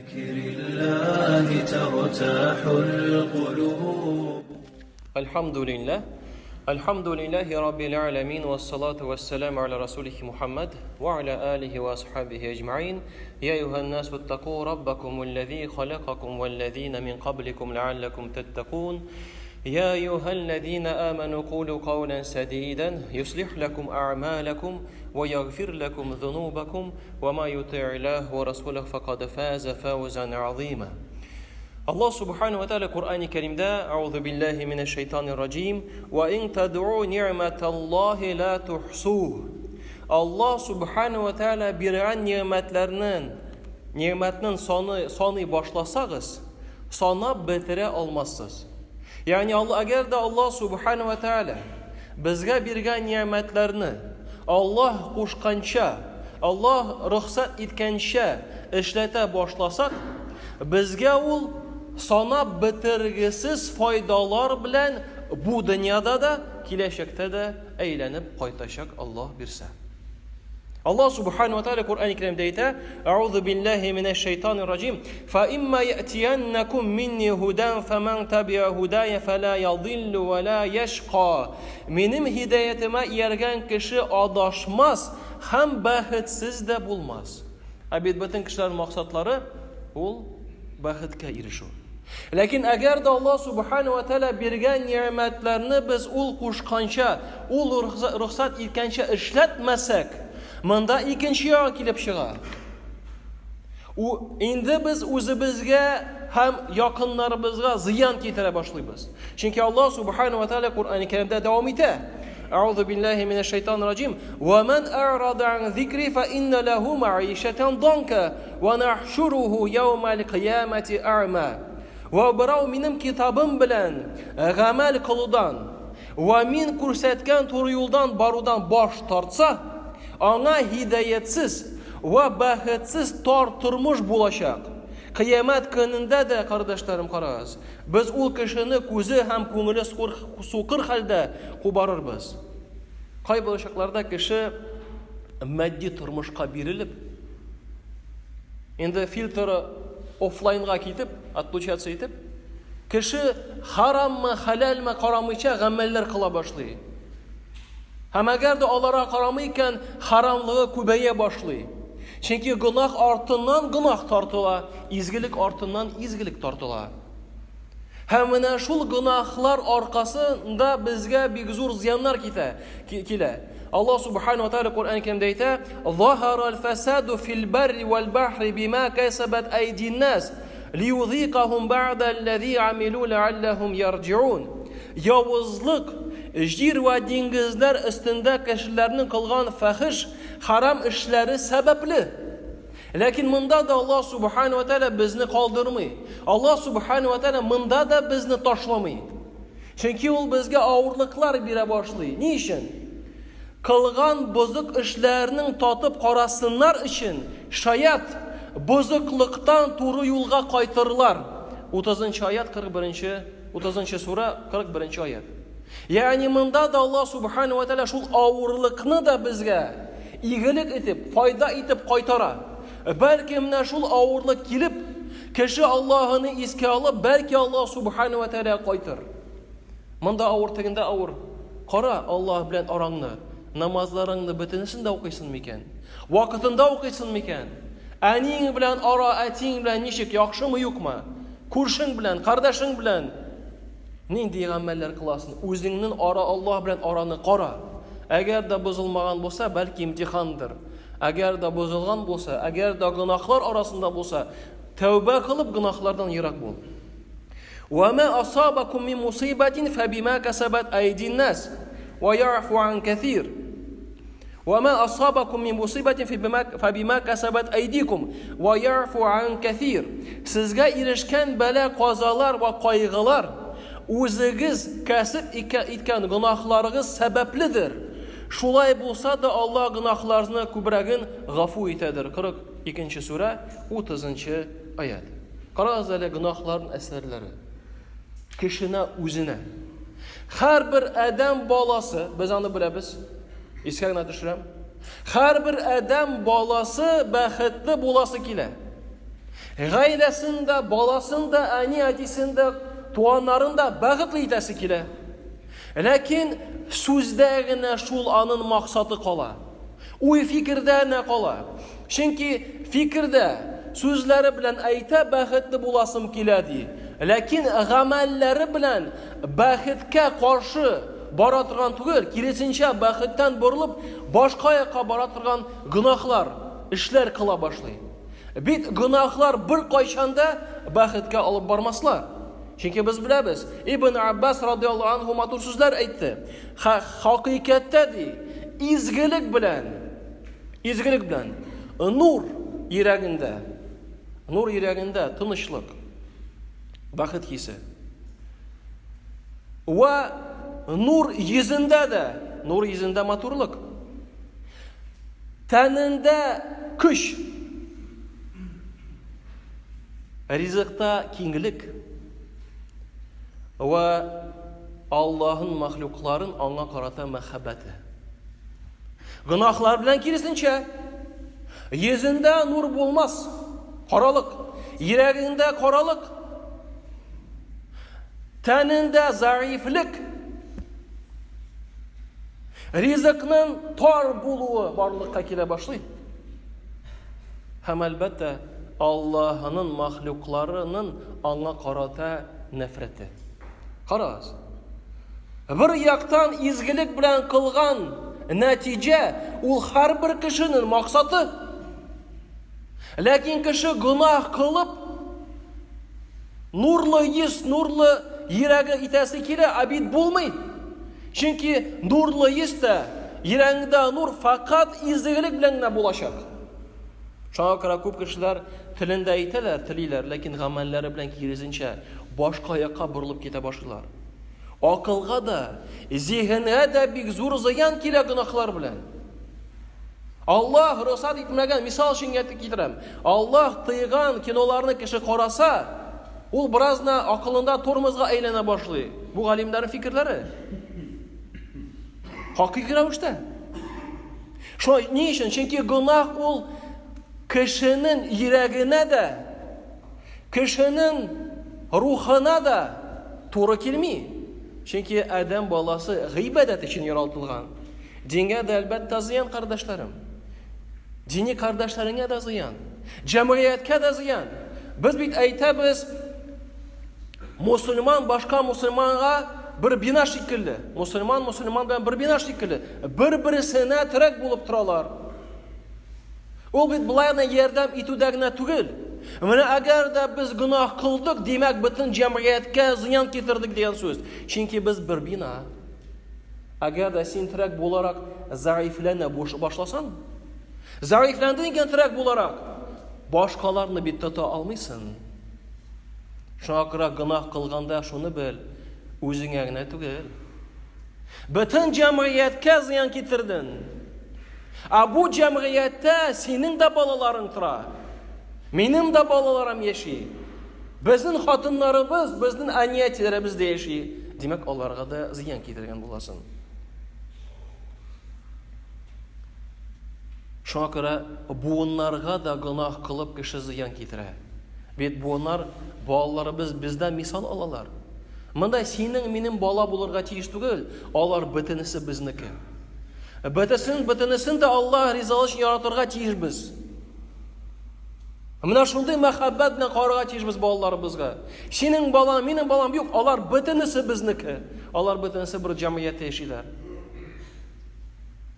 بذكر الله ترتاح القلوب. الحمد لله رب العالمين والصلاة والسلام على رسوله محمد وعلى آله وأصحابه أجمعين. يا أيها الناس اتقوا ربكم الذي خلقكم والذين من قبلكم لعلكم تتقون. يا أيها الذين آمنوا قولوا قولا سديدا يصلح لكم أعمالكم ويغفر لكم ذنوبكم وما يطع الله ورسوله فقد فاز فوزا عظيما. Allah subhanahu wa ta'ala Qur'ani Karimda A'udhu billahi minash shaitanir rajim Wa in tad'u ni'matallahi la tuhsuh. Allah subhanahu wa ta'ala birgan ni'matning soni boshlasangiz sanab bitira olmassiz. Ya'ni agarda Allah subhanahu wa ta'ala bizga bergan ni'matlarni Allah qo'shgancha, Allah ruxsat etgancha ishlata boshlasak, bizga ul sanab bitirgisiz foydalar bilan bu dunyoda da kelajakda da aylanib qaytashak Allah birsa. Allah subhanahu wa ta'ala Qur'oni Karimda aytadi: "A'udhu billahi minash shaytonir rajim. Fa imma ya'tiyannakum minni hudan faman tabi'a hudaya fala yadhillu wa la yashqa." Menim hidoyatima ergan kishi adashmas, ham baxtsiz da bo'lmas. Abid butun kishilar maqsadlari ul baxtga erishuv. Lekin agarda Allah subhanahu wa ta'ala bergan ne'matlarni biz ul qo'shgancha, ul ruxsat etgancha ishlatmasak, menda ikkinchi yo'l kelib chiqadi. Endi biz o'zimizga ham yaqinlarimizga ziyon keltira boshlaymiz. Chunki Allah subhanahu wa ta'ala Qur'oni Karimda davom etadi: "A'udhu billahi minash shaytonir rajim. Wa man a'rada 'an dhikri fa inna lahu ma'ishatan danka wa nahshuruhu yawmal qiyamati a'ma." Va birov mening kitobim bilan amal qiluvdan va men ko'rsatgan to'g'ri yo'ldan borudan bosh tortsa, ona hidoyatsiz va baxtsiz tor turmush bo'lacak. Qiyomat kunida da qardoshlarim qarasiz, biz u kishini ko'zi ham ko'ngli so'qir holda qo'barırmiz. Qay bo'lishaqlarda kishi maddi turmushga berilib, endi filtri offlaynga ketib, отключаться etib, kishi harammi, halalmi qaramaycha amallar qila boshlaydi. Ham agarda Allohga qaramaykan, haromligi ko'paya boshlaydi. Chunki gunoh ortidan gunoh tortila, izgilik ortidan izgilik tortila. Ham mana shul gunohlar orqasida bizga beg'zur ziyonlar kela. Allah subhanahu wa ta'ala Qur'oni Karimda aytadi: "Zahara al-fasadu fil barri wal bahri bima kasabat aydin nas liyudhiqahum ba'da alladhi 'amilu la'allahum yarji'un." Yovuzlik yer va dengizlar ustida kishilarning qilgan fahish, haram ishlari sababli. Lekin munda da Allah subhanahu wa ta'ala bizni qoldirmay. Allah subhanahu wa ta'ala munda da bizni tashlamay. Chunki u bizga og'irliklar bera boshlaydi. Ni uchun? Qilgan buzuq ishlarning totib qarasinlar uchun shayat buzuqlikdan to'g'ri yo'lga qaytarlar. 30-oyat 30-sura 41-oyat. Ya'ni munda da Allah subhanahu wa ta'ala shul og'irlikni da bizga igilik etib, foyda etib qaytara. Balki mana shul og'irlik kelib, kishi Allohni esga olib, balki Allah subhanahu wa ta'ala qaytar. Munda og'irligida og'ir. Qara Alloh bilan orangni, namozlaringni bitinisida o'qiysinmi ekan? Vaqtida o'qiysinmi ekan? Aning bilan ating bilan nishik yaxshimi yo'qmi? Ko'rshing bilan, qardoshing bilan nindi amallar qilasin? O'zingning Alloh bilan orani qara. Agarda buzilmagan bo'lsa, balki imtihondir. Agarda buzilgan bo'lsa, agarda gunohlar orasida bo'lsa, tavba qilib gunohlardan yiroq bo'l. Wa ma asabakum min musibatin fabima kasabat aydin nas wa ya'fu an kathir. Wa ma asabakum min musibatin fabima kasabat aydikum wa ya'fu an kathir. Sizga erishgan bala qazolar va qayg'ular o'zingiz kasb etgan gunohlaringiz sabablidir. Shulay bo'lsa da Allah gunohlaringizni ko'pragin g'afu etadir. 42-sura 30-oyat. Qarangizlar, gunohlarning asarlari kishini o'zini. Har bir odam bolasi, biz uni bilamiz. Eskarga tushirам. Har bir odam bolasi baxtli bo'lasi keladi. Гаиләсендә, баласында, әни-әтисендә, туганнарында бәхетле итәсе килә. Ләкин сүздә генә шул аның максаты кала. Уй фикердә генә кала. Чөнки фикердә сүзләре белән әйтә бәхетле буласым килә ди. Ләкин гамәлләре белән бәхеткә каршы бара торган түгел, киресенчә бәхеттән борылып башка якка бара торган гынахлар, эшләр кыла башлый. Бит гынахлар бер кайчанда бәхеткә алып бармаслар. Чөнки без беләбез, Ибн Аббас радиллаһу анһу матур сүзләр әйтте. Хакыйкатьтә ди, изгелек белән нур йөрәгендә тынычлык, бәхет хисе. Ва нур йөзендә матурлык. Тәнендә көч. Ризыкта киңлек. Ва Аллаһның мәхлукларын аңа карата мәхәббәте. Гынахлар белән киресенчә, йөзендә нур булмас, каралык, йөрәгендә каралык, тәнендә заифлек, ризыкның тар булуы барлыкка килә башлый. Һәм әлбәттә Аллаһның мәхлукларының аңа карата нәфрәте. Карагыз. Бер яктан изгелек белән кылган нәтиҗә ул һәрбер кешенең максаты. Ләкин кеше гынах кылып нурлы йөз, нурлы йөрәге итәсе килә, бит булмый. Чөнки нурлы йөздә, йөрәгендә нур фақат изгелек белән генә булачак. Шуңа күрә күп кешеләр телендә әйтәләр, телиләр, ләкин гамәлләре белән киресенчә башка якка борылып китә башлыйлар. Акылга да, зиһенгә дә бик зур зыян килә гынахлар белән. Аллаһ рөхсәт итмәгән, мисал өчен китерәм. Аллаһ тыйган киноларны кеше караса, ул беразна акылында тормозга әйләнә башлый. Бу галимнәрнең фикерләре. Хакыйкый рәвештә. Шуңа ни өчен? Чөнки гынах ул кешенең йөрәгенә дә, кешенең рухына да туры килми. Чөнки Адәм баласы гыйбадәт өчен яратылган. Дингә дә әлбәттә зыян, кардәшләрем. Дини кардәшләреңә дә зыян. Җәмгыятькә дә зыян. Без бит әйтәбез, мусульман башка мусульманга бер бина шикелле. Мусульман белән бер бина шикелле. Бер-берсенә терәк булып торалар. Ул бит булайны ярдәм итүдә генә түгел. Менә әгәр дә без гынах кылдык, димәк бөтен җәмгыятькә зыян китердек дигән сүз. Чөнки без бер бина. Әгәр дә син терәк буларак заифләнә башласан, заифләндең икән терәк буларак, башкаларны бит тота алмыйсың. Шуңа күрә гынах кылганда шуны бел, үзеңә генә түгел, бөтен җәмгыятькә зыян китердең. Бу җәмгыятьтә синең дә балаларың тора. Минем дә балаларым яши. Безнең хатыннарыбыз, безнең әниятеләребез дә яши. Димәк, аларга да зыян китергән буласың. Шуңа күрә буыннарга да гынах кылып кеше зыян китерә. Бит буыннар балаларыбыз бездән мисал алалар. Монда синең, минем бала булырга тиеш түгел, алар бөтенесе безнеке. Бөтенесен дә Аллаһ ризалыгы өчен яратырга тиешбез. Менә шундый мәхәббәт белән карарга тиешбез балаларыбызга. Синең балаң, минең балам юк, алар бөтенесе безнеке. Алар бөтенесе бер җәмгыятьтә яшиләр.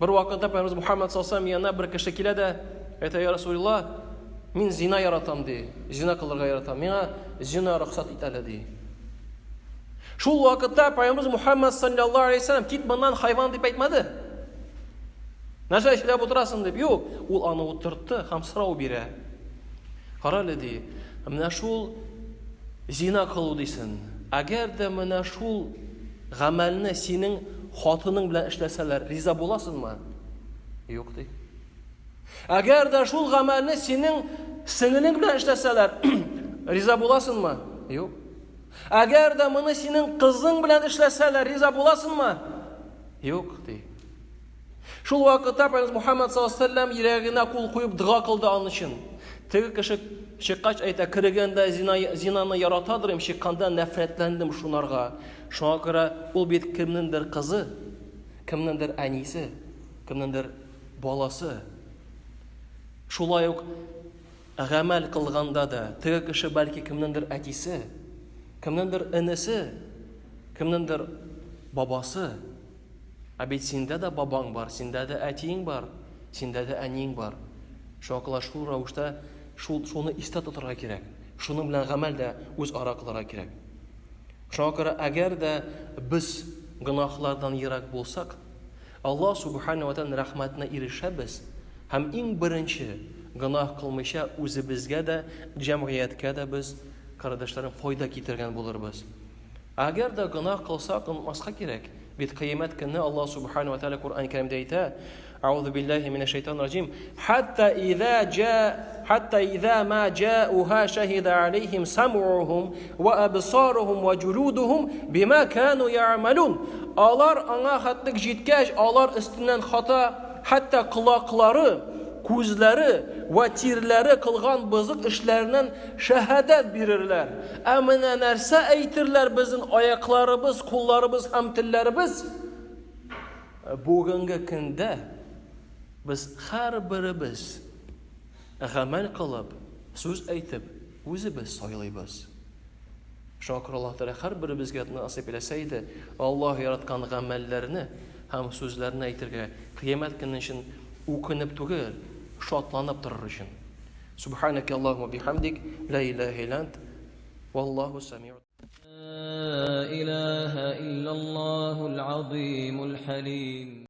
Бер вакытта Пәйгамбер Мөхәммәд саллаллаһу алейһи ва сәлләм янына бер кеше килә дә, әйтә: "Я Расулуллаһ, мин зина яратам ди. Зина кылырга яратам. Миңа зина рөхсәт ит әле ди." Шул вакытта Пәйгамбер Мөхәммәд саллаллаһу алейһи ва сәлләм кит моннан хайван дип әйтмәде. Нәрсә эшләп утырасың дип. Юк, ул аны утыртты һәм сорау бирә. Карале ди, менә шул зина кылу дисен. Әгәр дә менә шул гамәлне синең хатының белән эшләсәләр, риза буласыңмы? Юк ди. Әгәр дә шул гамәлне синең сеңлең белән эшләсәләр, риза буласыңмы? Юк. Әгәр дә моны синең кызың белән эшләсәләр, риза буласыңмы? Юк ди. Шул вакытта Пәйгамбер Мөхәммәд саллаллаһу алейһи ва сәлләм йөрәгенә кул куеп дуа кылды аның өчен. Теге кеше чыккач әйтә, кергәндә зинаны яратадыр, чыкканда нәфрәтләндем шунарга. Шуңа күрә ул бит кемнеңдер кызы, кемнеңдер әнисе, кемнеңдер баласы. Шулай ук гамәл кылганда да теге кеше бәлки кемнеңдер әтисе, кемнеңдер энесе, кемнеңдер бабасы. Ә бит синдә дә бабаң бар, синдә дә әтиң бар, синдә дә әниң бар. Шуңа шул рәвештә шуны истә тотарга кирәк. Шуның белән гамәл дә үз ара кылырга кирәк. Шуңа күрә әгәр дә без гынахлардан ерак булсак, Аллаһ субхана ва тааля рәхмәтенә ирешәбез һәм иң беренче гынах кылмыйча үзебезгә дә, җәмгыятькә дә без кардәшләрем файда китергән булырбыз. Әгәр дә гынах кылсак, онытмаска кирәк. Бит кыямәт көнне Аллаһ субхана ва тааля Кур'ан Кәримдә әйтә: "Аузу биллаһи минәш шайтанир раҗим. Хатта идза ма җаኡха шаһида алейхим сам'уһум ва абсаруһум ва җулудуһум бима кану я'малун." Алар аңа хәтлек җиткәч, алар өстеннән хата, хәтта кулаклары, күзләре ва тирләре кылган бызык эшләреннән шаһадат бирерләр. Ә менә нәрсә әйтерләр безнең аякларыбыз, кулларыбыз һәм телләребез? Бүгенге көндә без һәрберебез гамәл кылып, сүз әйтеп, үзебез сайлыйбыз. Шуңа күрә Аллаһ Тәгалә һәрберебезгә насыйп итсә иде, Аллаһ яраткан гамәлләрне һәм сүзләрне әйтергә, кыямәт көнне өчен үкенеп түгел, шатланып торыр өчен. Субханака Аллаһумма бихамдик, ла илаха илля ант, валлаһу самиъ. لا إله إلا الله العظيم الحليم